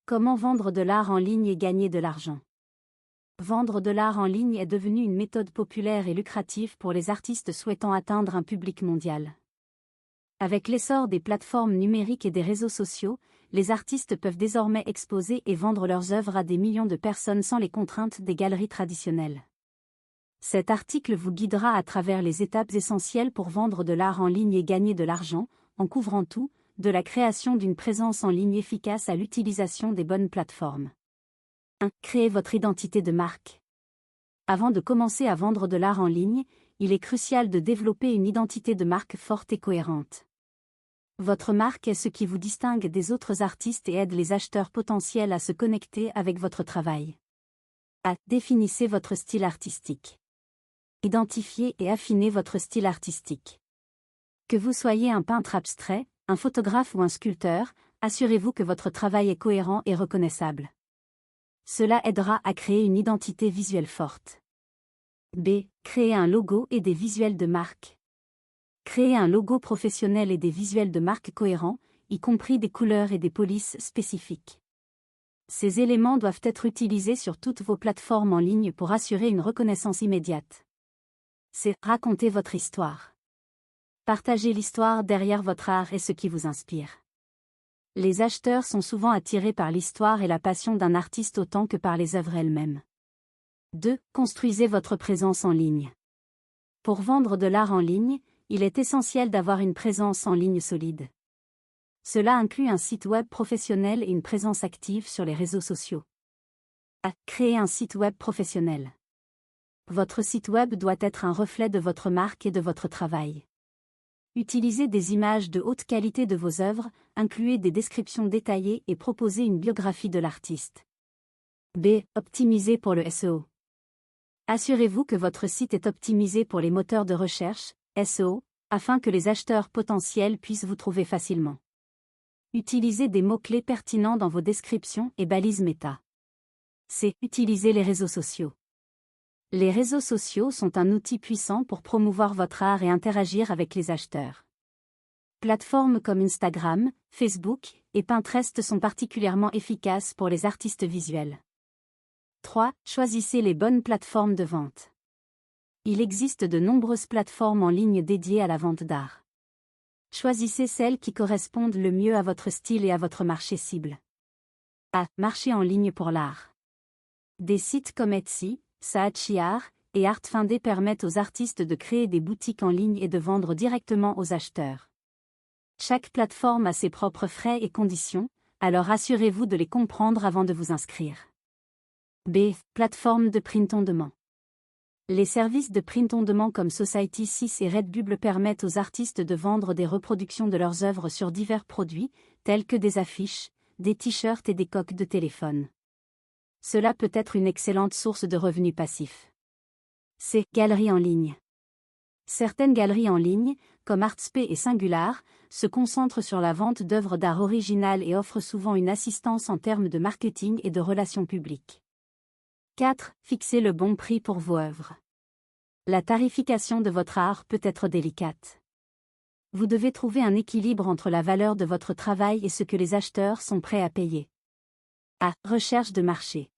Comment vendre de l'art en ligne et gagner de l'argent? Vendre de l'art en ligne est devenu une méthode populaire et lucrative pour les artistes souhaitant atteindre un public mondial. Avec l'essor des plateformes numériques et des réseaux sociaux, les artistes peuvent désormais exposer et vendre leurs œuvres à des millions de personnes sans les contraintes des galeries traditionnelles. Cet article vous guidera à travers les étapes essentielles pour vendre de l'art en ligne et gagner de l'argent, en couvrant tout, de la création d'une présence en ligne efficace à l'utilisation des bonnes plateformes. 1. Créez votre identité de marque. Avant de commencer à vendre de l'art en ligne, il est crucial de développer une identité de marque forte et cohérente. Votre marque est ce qui vous distingue des autres artistes et aide les acheteurs potentiels à se connecter avec votre travail. A. Définissez votre style artistique. Identifiez et affinez votre style artistique. Que vous soyez un peintre abstrait, un photographe ou un sculpteur, assurez-vous que votre travail est cohérent et reconnaissable. Cela aidera à créer une identité visuelle forte. B. Créer un logo et des visuels de marque. Créer un logo professionnel et des visuels de marque cohérents, y compris des couleurs et des polices spécifiques. Ces éléments doivent être utilisés sur toutes vos plateformes en ligne pour assurer une reconnaissance immédiate. C. Racontez votre histoire. Partagez l'histoire derrière votre art et ce qui vous inspire. Les acheteurs sont souvent attirés par l'histoire et la passion d'un artiste autant que par les œuvres elles-mêmes. 2. Construisez votre présence en ligne. Pour vendre de l'art en ligne, il est essentiel d'avoir une présence en ligne solide. Cela inclut un site web professionnel et une présence active sur les réseaux sociaux. A. Créer un site web professionnel. Votre site web doit être un reflet de votre marque et de votre travail. Utilisez des images de haute qualité de vos œuvres, incluez des descriptions détaillées et proposez une biographie de l'artiste. B. Optimisez pour le SEO. Assurez-vous que votre site est optimisé pour les moteurs de recherche, SEO, afin que les acheteurs potentiels puissent vous trouver facilement. Utilisez des mots-clés pertinents dans vos descriptions et balises méta. C. Utilisez les réseaux sociaux. Les réseaux sociaux sont un outil puissant pour promouvoir votre art et interagir avec les acheteurs. Plateformes comme Instagram, Facebook et Pinterest sont particulièrement efficaces pour les artistes visuels. 3. Choisissez les bonnes plateformes de vente. Il existe de nombreuses plateformes en ligne dédiées à la vente d'art. Choisissez celles qui correspondent le mieux à votre style et à votre marché cible. A. Marché en ligne pour l'art. Des sites comme Etsy, Saatchi Art et Artfinder permettent aux artistes de créer des boutiques en ligne et de vendre directement aux acheteurs. Chaque plateforme a ses propres frais et conditions, alors assurez-vous de les comprendre avant de vous inscrire. B. Plateforme de print-on-demand. Les services de print-on-demand comme Society6 et Redbubble permettent aux artistes de vendre des reproductions de leurs œuvres sur divers produits, tels que des affiches, des t-shirts et des coques de téléphone. Cela peut être une excellente source de revenus passifs. C. Galeries en ligne. Certaines galeries en ligne, comme Artsp et Singular, se concentrent sur la vente d'œuvres d'art originales et offrent souvent une assistance en termes de marketing et de relations publiques. 4. Fixez le bon prix pour vos œuvres. La tarification de votre art peut être délicate. Vous devez trouver un équilibre entre la valeur de votre travail et ce que les acheteurs sont prêts à payer. A. Recherche de marché.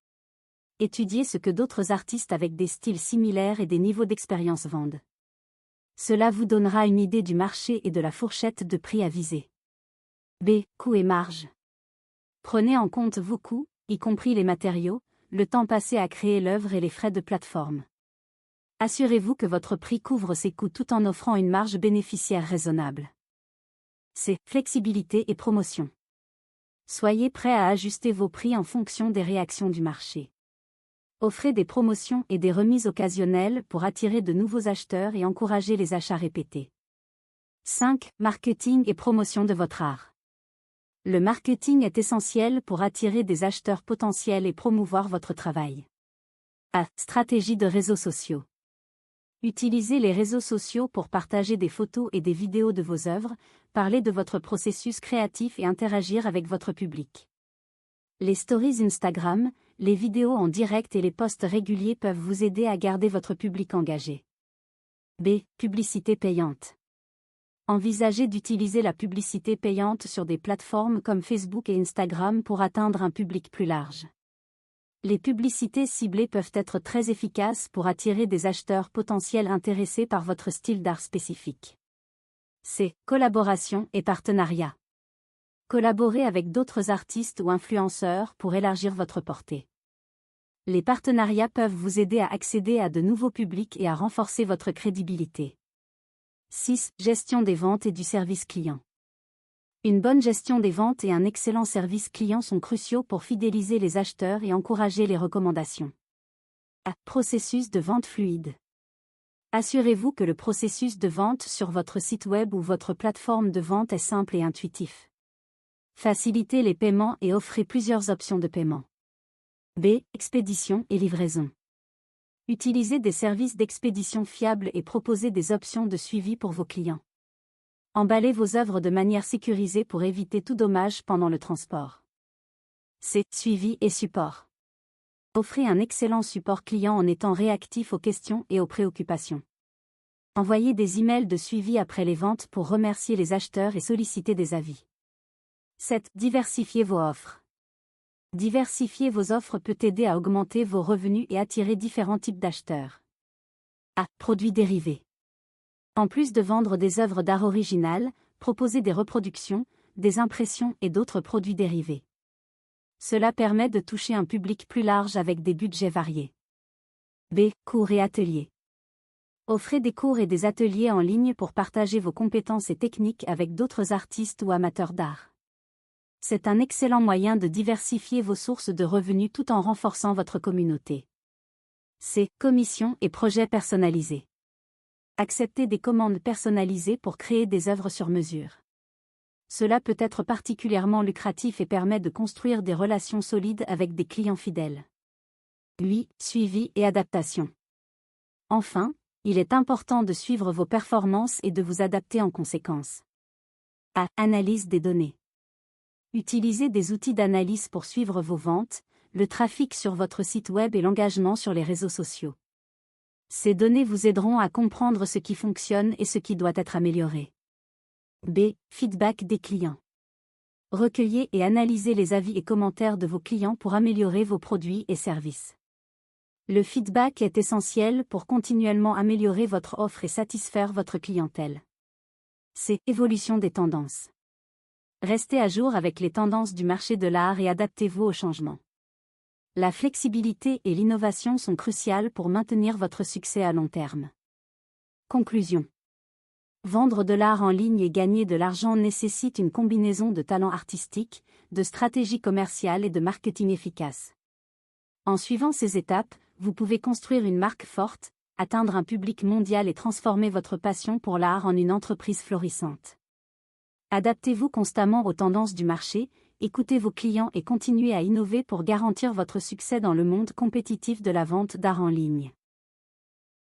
Étudiez ce que d'autres artistes avec des styles similaires et des niveaux d'expérience vendent. Cela vous donnera une idée du marché et de la fourchette de prix à viser. B. Coûts et marge. Prenez en compte vos coûts, y compris les matériaux, le temps passé à créer l'œuvre et les frais de plateforme. Assurez-vous que votre prix couvre ces coûts tout en offrant une marge bénéficiaire raisonnable. C. Flexibilité et promotion. Soyez prêt à ajuster vos prix en fonction des réactions du marché. Offrez des promotions et des remises occasionnelles pour attirer de nouveaux acheteurs et encourager les achats répétés. 5. Marketing et promotion de votre art. Le marketing est essentiel pour attirer des acheteurs potentiels et promouvoir votre travail. A. Stratégie de réseaux sociaux. Utilisez les réseaux sociaux pour partager des photos et des vidéos de vos œuvres, parler de votre processus créatif et interagir avec votre public. Les stories Instagram, les vidéos en direct et les posts réguliers peuvent vous aider à garder votre public engagé. B. Publicité payante. Envisagez d'utiliser la publicité payante sur des plateformes comme Facebook et Instagram pour atteindre un public plus large. Les publicités ciblées peuvent être très efficaces pour attirer des acheteurs potentiels intéressés par votre style d'art spécifique. C. Collaboration et partenariat. Collaborez avec d'autres artistes ou influenceurs pour élargir votre portée. Les partenariats peuvent vous aider à accéder à de nouveaux publics et à renforcer votre crédibilité. 6. Gestion des ventes et du service client. Une bonne gestion des ventes et un excellent service client sont cruciaux pour fidéliser les acheteurs et encourager les recommandations. A. Processus de vente fluide. Assurez-vous que le processus de vente sur votre site web ou votre plateforme de vente est simple et intuitif. Facilitez les paiements et offrez plusieurs options de paiement. B. Expédition et livraison. Utilisez des services d'expédition fiables et proposez des options de suivi pour vos clients. Emballez vos œuvres de manière sécurisée pour éviter tout dommage pendant le transport. C. Suivi et support. Offrez un excellent support client en étant réactif aux questions et aux préoccupations. Envoyez des emails de suivi après les ventes pour remercier les acheteurs et solliciter des avis. 7. Diversifiez vos offres. Diversifier vos offres peut aider à augmenter vos revenus et attirer différents types d'acheteurs. A. Produits dérivés. En plus de vendre des œuvres d'art originales, proposez des reproductions, des impressions et d'autres produits dérivés. Cela permet de toucher un public plus large avec des budgets variés. B. Cours et ateliers. Offrez des cours et des ateliers en ligne pour partager vos compétences et techniques avec d'autres artistes ou amateurs d'art. C'est un excellent moyen de diversifier vos sources de revenus tout en renforçant votre communauté. C. Commissions et projets personnalisés. Acceptez des commandes personnalisées pour créer des œuvres sur mesure. Cela peut être particulièrement lucratif et permet de construire des relations solides avec des clients fidèles. 8. Suivi et adaptation. Enfin, il est important de suivre vos performances et de vous adapter en conséquence. A. Analyse des données. Utilisez des outils d'analyse pour suivre vos ventes, le trafic sur votre site web et l'engagement sur les réseaux sociaux. Ces données vous aideront à comprendre ce qui fonctionne et ce qui doit être amélioré. B. Feedback des clients. Recueillez et analysez les avis et commentaires de vos clients pour améliorer vos produits et services. Le feedback est essentiel pour continuellement améliorer votre offre et satisfaire votre clientèle. C. Évolution des tendances. Restez à jour avec les tendances du marché de l'art et adaptez-vous aux changements. La flexibilité et l'innovation sont cruciales pour maintenir votre succès à long terme. Conclusion. Vendre de l'art en ligne et gagner de l'argent nécessite une combinaison de talent artistique, de stratégie commerciale et de marketing efficace. En suivant ces étapes, vous pouvez construire une marque forte, atteindre un public mondial et transformer votre passion pour l'art en une entreprise florissante. Adaptez-vous constamment aux tendances du marché, écoutez vos clients et continuez à innover pour garantir votre succès dans le monde compétitif de la vente d'art en ligne.